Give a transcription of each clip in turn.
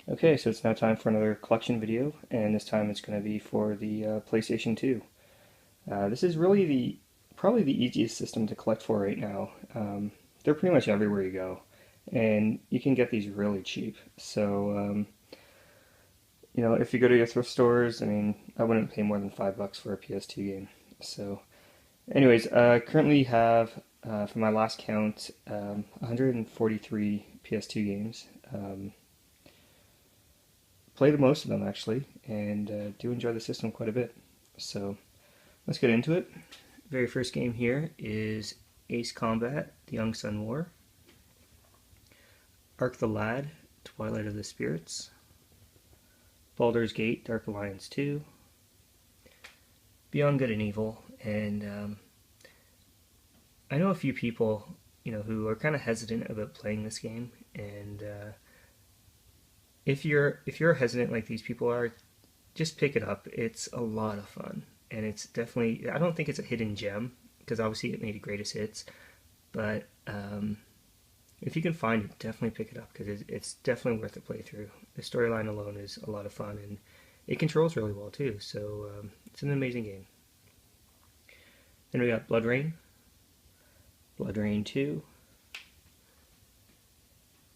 Okay, so it's now time for another collection video, and this time it's going to be for the PlayStation 2. This is really probably the easiest system to collect for right now. They're pretty much everywhere you go, and you can get these really cheap. So, if you go to your thrift stores, I mean, I wouldn't pay more than $5 for a PS2 game. So, anyways, I currently have, for my last count, 143 PS2 games. Played most of them actually, and do enjoy the system quite a bit. So let's get into it. Very first game here is Ace Combat: The Young Sun War, Ark the Lad: Twilight of the Spirits, Baldur's Gate: Dark Alliance 2, Beyond Good and Evil, and I know a few people, who are kind of hesitant about playing this game, and if you're hesitant like these people are, just pick it up. It's a lot of fun, and it's definitely, I don't think it's a hidden gem because obviously it made greatest hits, but if you can find it, definitely pick it up because it's definitely worth a playthrough. The storyline alone is a lot of fun, and it controls really well too. So it's an amazing game. Then we got Blood Rain, Blood Rain 2,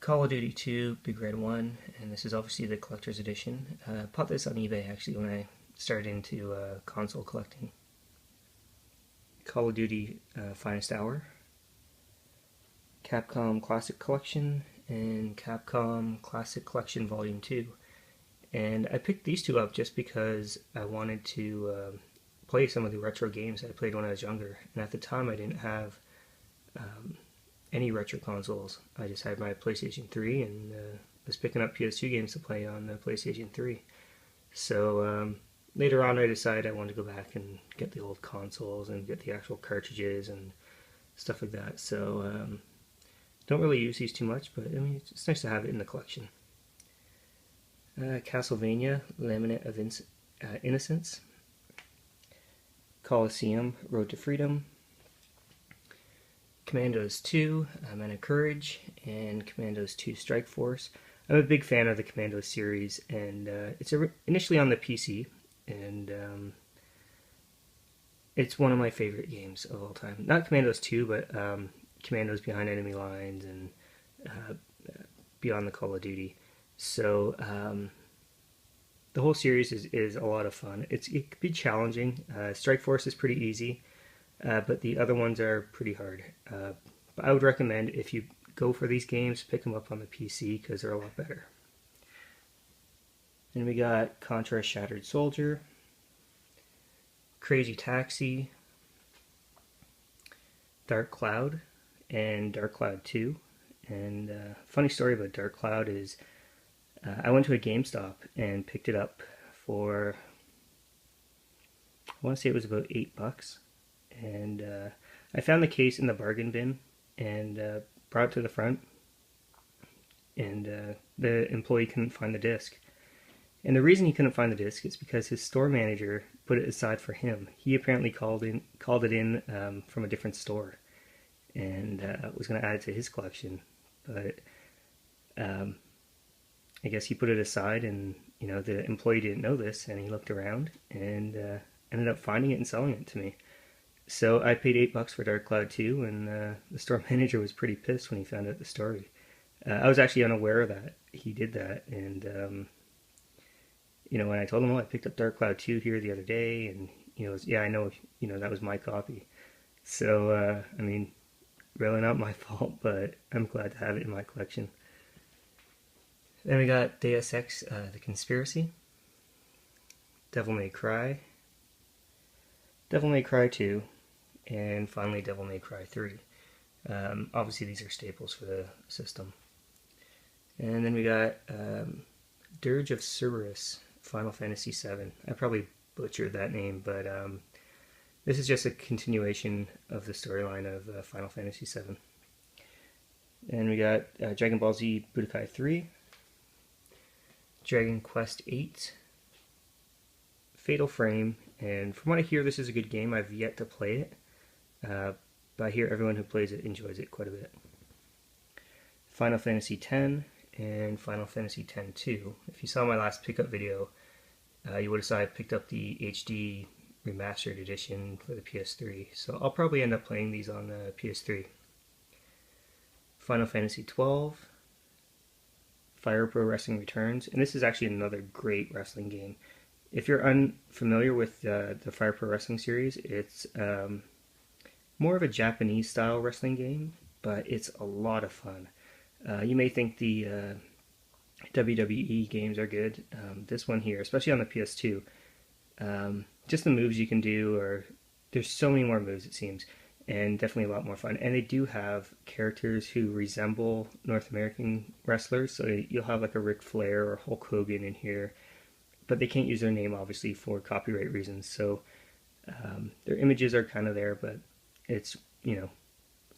Call of Duty 2, Big Red 1, and this is obviously the collector's edition. I bought this on eBay actually when I started into console collecting. Call of Duty Finest Hour, Capcom Classic Collection, and Capcom Classic Collection Volume 2. And I picked these two up just because I wanted to play some of the retro games I played when I was younger. And at the time I didn't have any retro consoles. I just had my PlayStation 3 and was picking up PS2 games to play on the PlayStation 3. So later on I decided I wanted to go back and get the old consoles and get the actual cartridges and stuff like that. So don't really use these too much, but I mean it's nice to have it in the collection. Castlevania: Laminate of Innocence, Coliseum: Road to Freedom, Commandos 2, Men of Courage, and Commandos 2 Strike Force. I'm a big fan of the Commandos series, and it's initially on the PC, and it's one of my favorite games of all time. Not Commandos 2, but Commandos Behind Enemy Lines and Beyond the Call of Duty. So the whole series is a lot of fun. It can be challenging. Strike Force is pretty easy. But the other ones are pretty hard. But I would recommend, if you go for these games, pick them up on the PC because they're a lot better. Then we got Contra: Shattered Soldier, Crazy Taxi, Dark Cloud, and Dark Cloud 2. And funny story about Dark Cloud is I went to a GameStop and picked it up for, I want to say it was about $8. And I found the case in the bargain bin and brought it to the front, and the employee couldn't find the disc. And the reason he couldn't find the disc is because his store manager put it aside for him. He apparently called it in from a different store, and was going to add it to his collection, but I guess he put it aside, and the employee didn't know this, and he looked around and ended up finding it and selling it to me. So I paid $8 for Dark Cloud 2, and the store manager was pretty pissed when he found out the story. I was actually unaware that he did that, and when I told him, I picked up Dark Cloud 2 here the other day, and yeah, I know, that was my copy. So I mean, really not my fault, but I'm glad to have it in my collection. Then we got Deus Ex: The Conspiracy, Devil May Cry, Devil May Cry 2, and finally Devil May Cry 3. Obviously these are staples for the system. And then we got Dirge of Cerberus, Final Fantasy VII. I probably butchered that name, but this is just a continuation of the storyline of Final Fantasy VII. And we got Dragon Ball Z Budokai 3, Dragon Quest 8, Fatal Frame, and from what I hear, this is a good game. I've yet to play it, but I hear everyone who plays it enjoys it quite a bit. Final Fantasy X, and Final Fantasy X-2. If you saw my last pickup video, you would have saw I picked up the HD remastered edition for the PS3, so I'll probably end up playing these on the PS3. Final Fantasy XII, Fire Pro Wrestling Returns, and this is actually another great wrestling game. If you're unfamiliar with the Fire Pro Wrestling series, it's more of a Japanese style wrestling game, but it's a lot of fun. You may think the WWE games are good. This one here, especially on the PS2, just the moves you can do, or there's so many more moves it seems, and definitely a lot more fun. And they do have characters who resemble North American wrestlers, so you'll have like a Ric Flair or Hulk Hogan in here, but they can't use their name obviously for copyright reasons, so their images are kind of there, but it's, you know,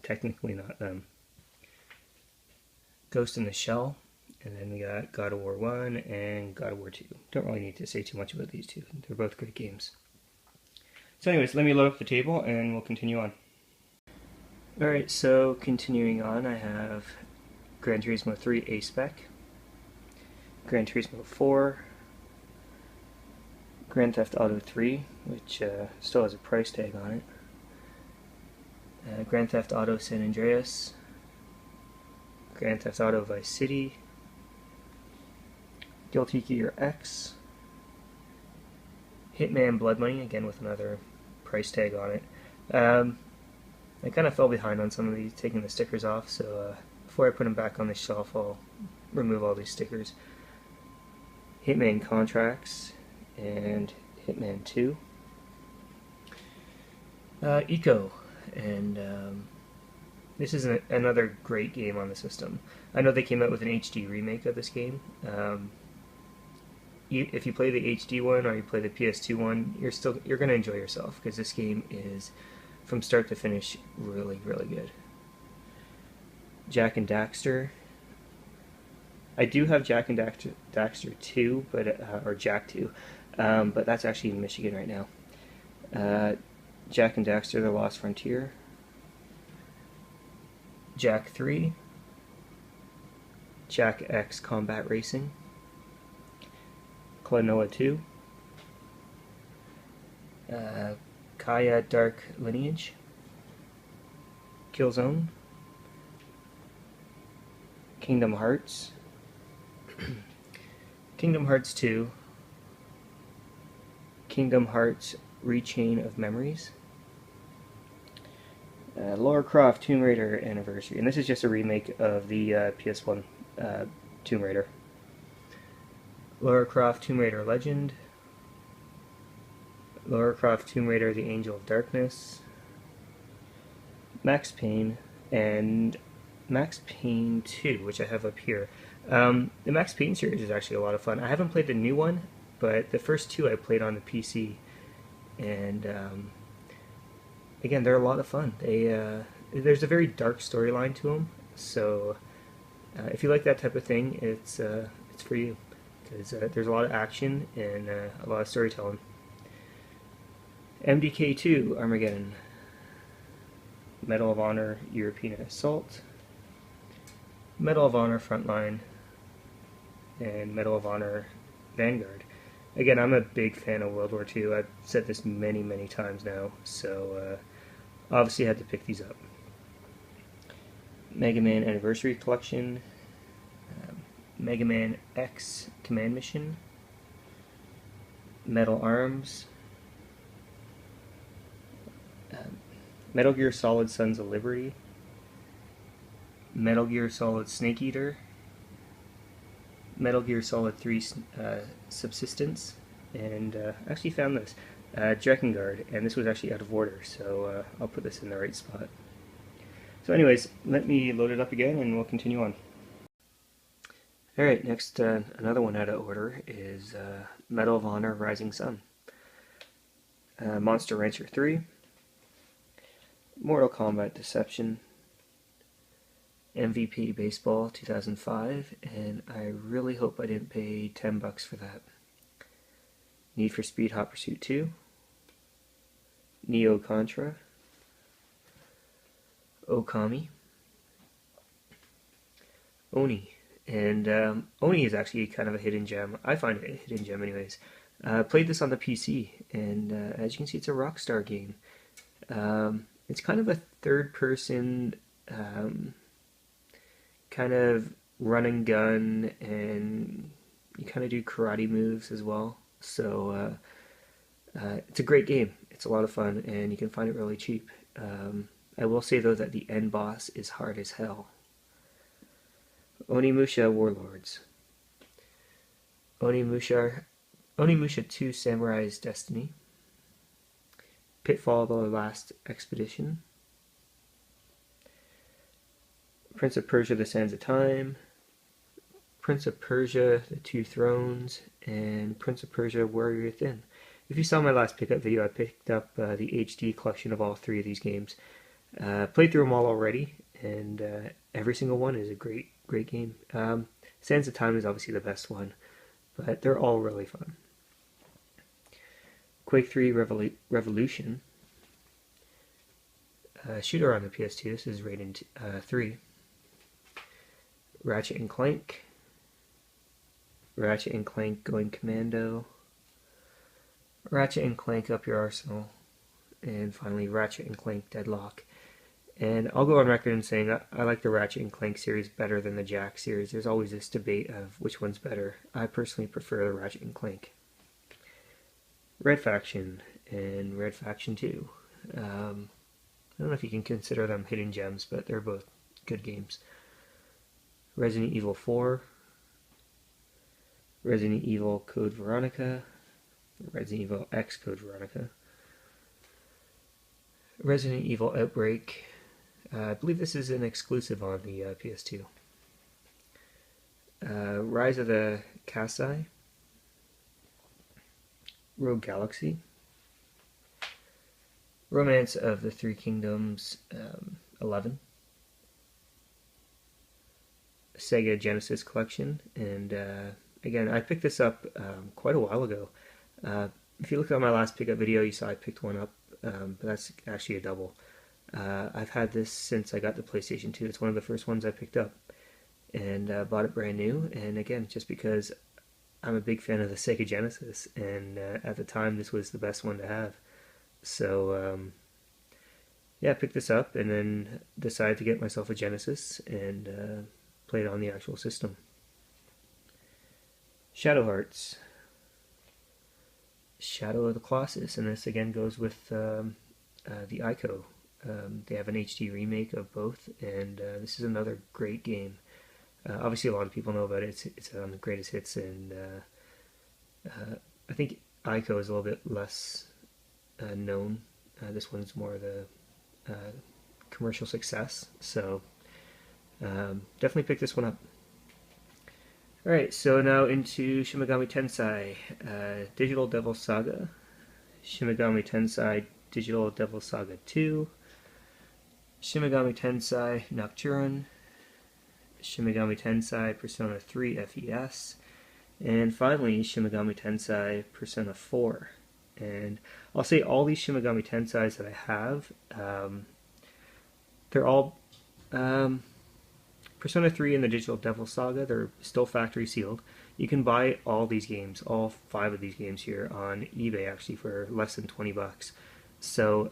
technically not them. Ghost in the Shell, and then we got God of War 1 and God of War 2. Don't really need to say too much about these two. They're both great games. So anyways, let me load up the table and we'll continue on. Alright, so continuing on, I have Gran Turismo 3 A-Spec, Gran Turismo 4, Grand Theft Auto 3, which still has a price tag on it, Grand Theft Auto San Andreas, Grand Theft Auto Vice City, Guilty Gear X, Hitman Blood Money, again with another price tag on it. I kind of fell behind on some of these, taking the stickers off, so before I put them back on the shelf, I'll remove all these stickers. Hitman Contracts and Hitman 2. Eco, and this is another great game on the system. I know they came out with an HD remake of this game. If you play the HD one or you play the PS2 one, you're going to enjoy yourself, because this game is, from start to finish, really, really good. Jak and Daxter. I do have Jak and Daxter 2, but or Jak 2, but that's actually in Michigan right now. Jak and Daxter: The Lost Frontier. Jak 3. Jak X Combat Racing. Klonoa 2. Kaya Dark Lineage. Killzone. Kingdom Hearts. Kingdom Hearts 2. Kingdom Hearts Rechain of Memories. Lara Croft Tomb Raider Anniversary, and this is just a remake of the PS1 Tomb Raider. Lara Croft Tomb Raider Legend. Lara Croft Tomb Raider The Angel of Darkness. Max Payne, and Max Payne 2, which I have up here. The Max Payne series is actually a lot of fun. I haven't played the new one, but the first two I played on the PC, and again, they're a lot of fun. There's a very dark storyline to them, so if you like that type of thing, it's for you, because there's a lot of action and a lot of storytelling. MDK2 Armageddon, Medal of Honor European Assault, Medal of Honor Frontline, and Medal of Honor Vanguard. Again, I'm a big fan of World War II. I've said this many, many times now, so obviously I had to pick these up. Mega Man Anniversary Collection, Mega Man X Command Mission, Metal Arms, Metal Gear Solid Sons of Liberty, Metal Gear Solid Snake Eater, Metal Gear Solid 3 Subsistence, and I actually found this, Drakengard, and this was actually out of order, so I'll put this in the right spot. So anyways, let me load it up again and we'll continue on. Alright, next, another one out of order is Medal of Honor Rising Sun, Monster Rancher 3, Mortal Kombat Deception, MVP Baseball 2005, and I really hope I didn't pay $10 for that. Need for Speed Hot Pursuit 2, Neo Contra, Okami, Oni, And Oni is actually kind of a hidden gem. I find it a hidden gem anyways. Played this on the PC, and as you can see, it's a Rockstar game. It's kind of a third-person kind of run and gun, and you kind of do karate moves as well. So it's a great game. It's a lot of fun, and you can find it really cheap. I will say though that the end boss is hard as hell. Onimusha Warlords. Onimusha 2 Samurai's Destiny. Pitfall: The Last Expedition. Prince of Persia: The Sands of Time. Prince of Persia: The Two Thrones. And Prince of Persia: Warrior Within. If you saw my last pickup video, I picked up the HD collection of all three of these games. Played through them all already, and every single one is a great game. Sands of Time is obviously the best one, but they're all really fun. Quake 3 Revolution. Shooter on the PS2. This is rated 3. Ratchet and Clank. Ratchet and Clank Going Commando. Ratchet and Clank Up Your Arsenal. And finally, Ratchet and Clank Deadlock. And I'll go on record in saying I like the Ratchet and Clank series better than the Jak series. There's always this debate of which one's better. I personally prefer the Ratchet and Clank. Red Faction and Red Faction 2. I don't know if you can consider them hidden gems, but they're both good games. Resident Evil 4. Resident Evil Code Veronica. Resident Evil X Code Veronica. Resident Evil Outbreak. I believe this is an exclusive on the PS2. Rise of the Kasai. Rogue Galaxy. Romance of the Three Kingdoms 11. Sega Genesis Collection. And again, I picked this up quite a while ago. If you looked at my last pickup video, you saw I picked one up, but that's actually a double. I've had this since I got the PlayStation 2. It's one of the first ones I picked up, and bought it brand new. And again, just because I'm a big fan of the Sega Genesis, and at the time this was the best one to have. So yeah, I picked this up and then decided to get myself a Genesis and play it on the actual system. Shadow Hearts. Shadow of the Colossus, and this again goes with the Ico. They have an HD remake of both, and this is another great game. Obviously, a lot of people know about it. It's on the greatest hits, and I think Ico is a little bit less known. This one's more the commercial success, so definitely pick this one up. Alright, so now into Shin Megami Tensei Digital Devil Saga, Shin Megami Tensei Digital Devil Saga 2, Shin Megami Tensei Nocturne, Shin Megami Tensei Persona 3 FES, and finally Shin Megami Tensei Persona 4. And I'll say all these Shin Megami Tenseis that I have, they're all Persona 3 and the Digital Devil Saga, they're still factory sealed. You can buy all these games, all 5 of these games here on eBay actually for less than 20 bucks. So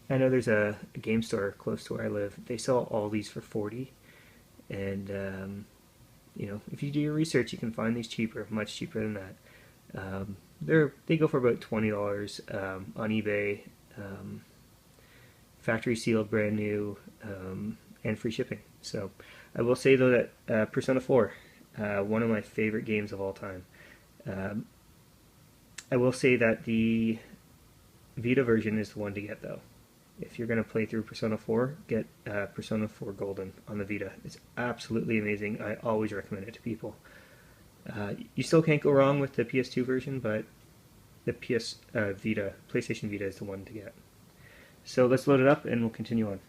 I know there's a game store close to where I live. They sell all these for 40, and you know, if you do your research, you can find these cheaper, much cheaper than that. They go for about $20 on eBay, factory sealed, brand new, and free shipping. So I will say though that Persona 4, one of my favorite games of all time. I will say that the Vita version is the one to get though. If you're going to play through Persona 4, get Persona 4 Golden on the Vita. It's absolutely amazing. I always recommend it to people. You still can't go wrong with the PS2 version, but the PlayStation Vita is the one to get. So let's load it up and we'll continue on.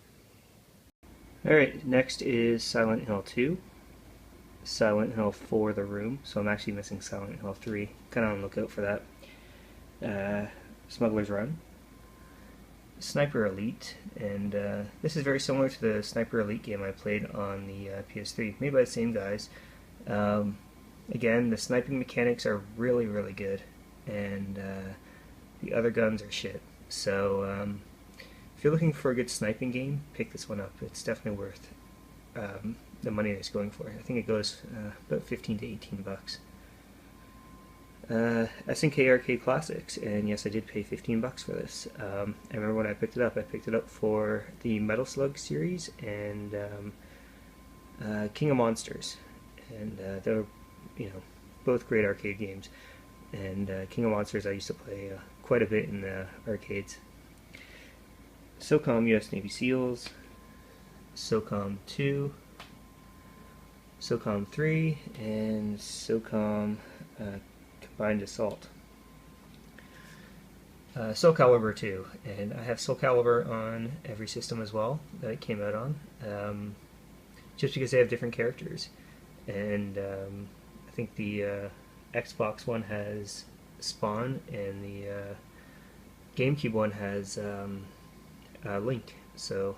Alright, next is Silent Hill 2, Silent Hill 4 The Room, so I'm actually missing Silent Hill 3, kind of on the lookout for that. Smuggler's Run, Sniper Elite, and this is very similar to the Sniper Elite game I played on the PS3, made by the same guys. Again, the sniping mechanics are really, really good, and the other guns are shit. So if you're looking for a good sniping game, pick this one up. It's definitely worth the money it's going for. I think it goes about 15 to 18 bucks. SNK Arcade Classics, and yes, I did pay 15 bucks for this. I remember when I picked it up for the Metal Slug series and King of Monsters, and they're, both great arcade games. And King of Monsters I used to play quite a bit in the arcades. SOCOM US Navy SEALs, SOCOM 2, SOCOM 3, and SOCOM Combined Assault. Soul Calibur 2, and I have Soul Calibur on every system as well that it came out on, just because they have different characters. And I think the Xbox one has Spawn, and the GameCube one has Link. So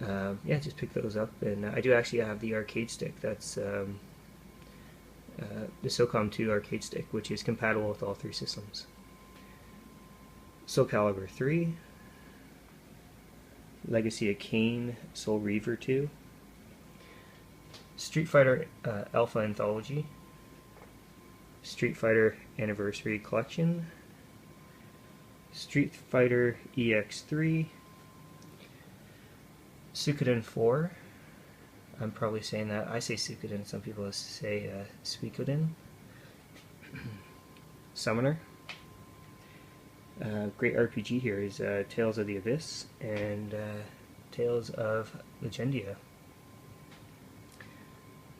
yeah, just pick those up. And I do actually have the arcade stick. That's the SOCOM 2 arcade stick, which is compatible with all three systems. Soul Calibur 3, Legacy of Kain, Soul Reaver 2, Street Fighter Alpha Anthology, Street Fighter Anniversary Collection, Street Fighter EX3, Suikoden 4. I'm probably saying that. I say Suikoden, some people say Suikoden. Summoner. Great RPG here is Tales of the Abyss and Tales of Legendia.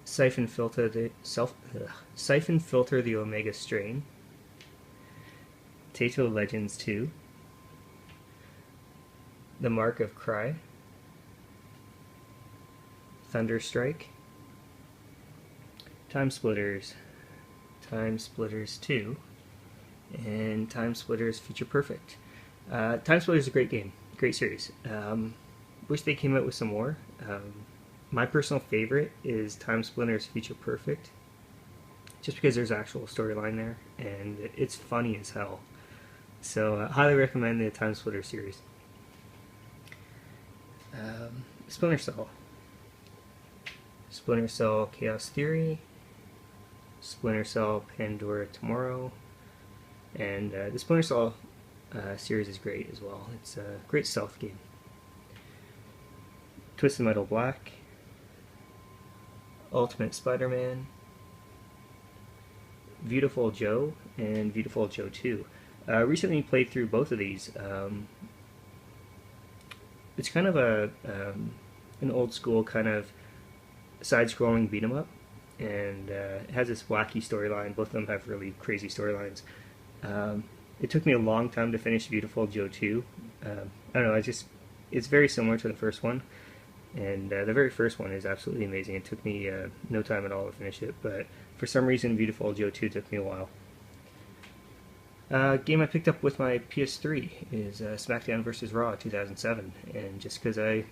Siphon Filter the Omega Strain. Taito Legends 2. The Mark of Cry. Thunderstrike. Time Splitters 2, and Time Splitters Future Perfect. Time Splitters is a great game, great series. Wish they came out with some more. My personal favorite is Time Splitters Future Perfect, just because there's actual storyline there, and it's funny as hell. So I highly recommend the Time Splitter series. Splinter Cell. Splinter Cell Chaos Theory, Splinter Cell Pandora Tomorrow, and the Splinter Cell series is great as well. It's a great stealth game. Twisted Metal Black, Ultimate Spider-Man, Beautiful Joe, and Beautiful Joe 2. Recently played through both of these. It's kind of an old school kind of side-scrolling beat 'em up, and it has this wacky storyline. Both of them have really crazy storylines. It took me a long time to finish Beautiful Joe 2. I don't know, it's very similar to the first one, and the very first one is absolutely amazing. It took me no time at all to finish it, but for some reason Beautiful Joe 2 took me a while. Game I picked up with my PS3 is SmackDown vs. Raw 2007, and just because I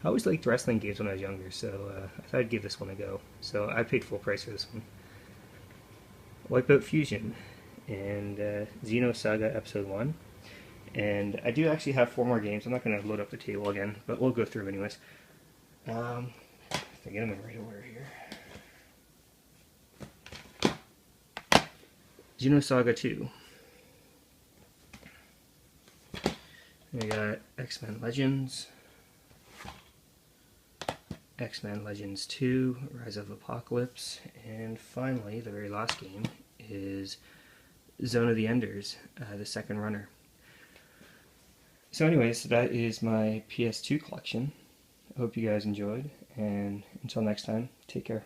always liked wrestling games when I was younger, so I thought I'd give this one a go. So I paid full price for this one. Wipeout Fusion and Xenosaga Episode 1. And I do actually have 4 more games. I'm not going to load up the table again, but we'll go through anyways. If I get them in the right order here. Xenosaga 2. We got X-Men Legends, X-Men Legends 2, Rise of Apocalypse, and finally, the very last game is Zone of the Enders, the second runner. So anyways, that is my PS2 collection. I hope you guys enjoyed, and until next time, take care.